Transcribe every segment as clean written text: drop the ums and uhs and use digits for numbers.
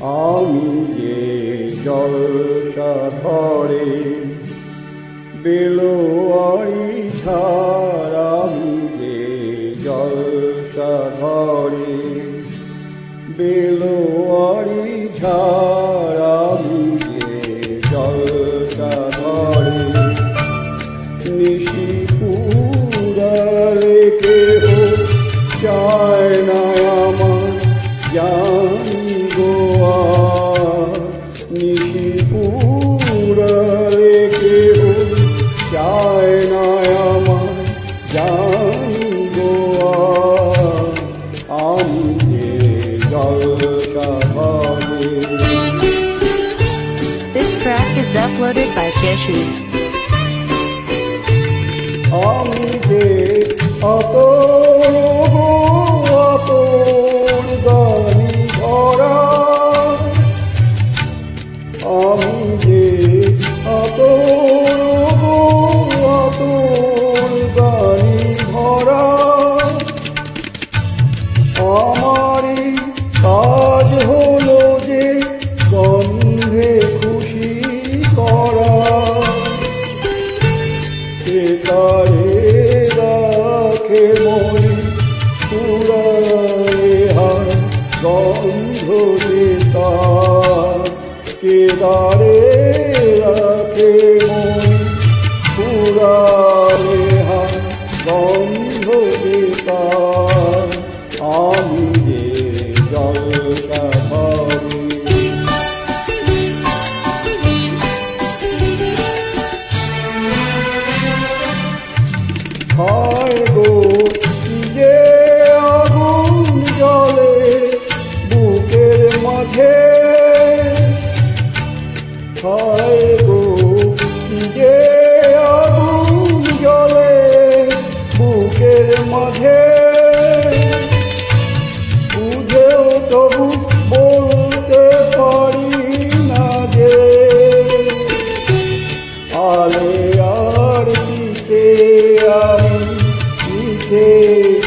আমি যে জলসাঘরে বেলোয়ারি ঝাড়, আমি যে জলসাঘরে বেলোয়ারি ঝাড়, আমি যে জলসাঘরে নিশিপুরালে কেহ চায় না আমার জানি গোয়া, নিশিপুরালে কেহ চায় না আমার জানি গোয়া, আমি যে জলসাঘরে। This track is uploaded by Jeshi. আমি যে আতর গানি ভরা, আমি যে আতর গানি ভরা, আমারই কাজ হলো যে গন্ধে খুশি করা, কে তারে রাখে মনে পুরারে হার গন্ধ তার, কে তারে রাখে মনে পুরারে হার গন্ধ তার, আমি যে জলসাঘরে। হায় গো কি যে আগুন জ্বলে বুকের মাঝে, হায় গো কি যে আগুন জ্বলে বুকের মাঝে, বুঝেও তবু বলতে পারি না যে আলে আর পিছে আমি পিছে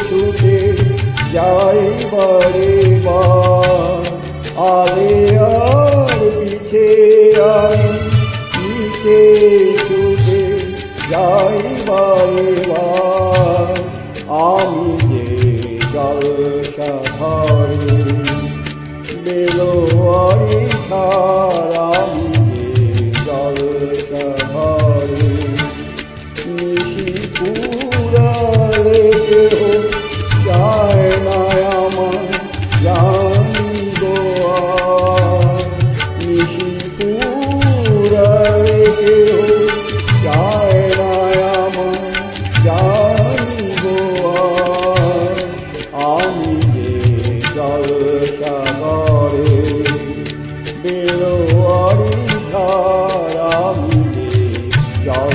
ছুটে যাই বারে বার, আলে আর পিছে আমি পিছে ছুটে যাই বারে বার, আমি যে জলসাঘরে বেলোয়ারি ঝাড়, আমি যে জলসাঘরে নিশিপুরালে কেহ চায় না আমার জানি গোয়া, নিশিপুরালে কেহ চায় না আমার জানি গোয়া, আমি যে জলসাঘরে বেলোয়ারি ঝাড়, আমি যে জল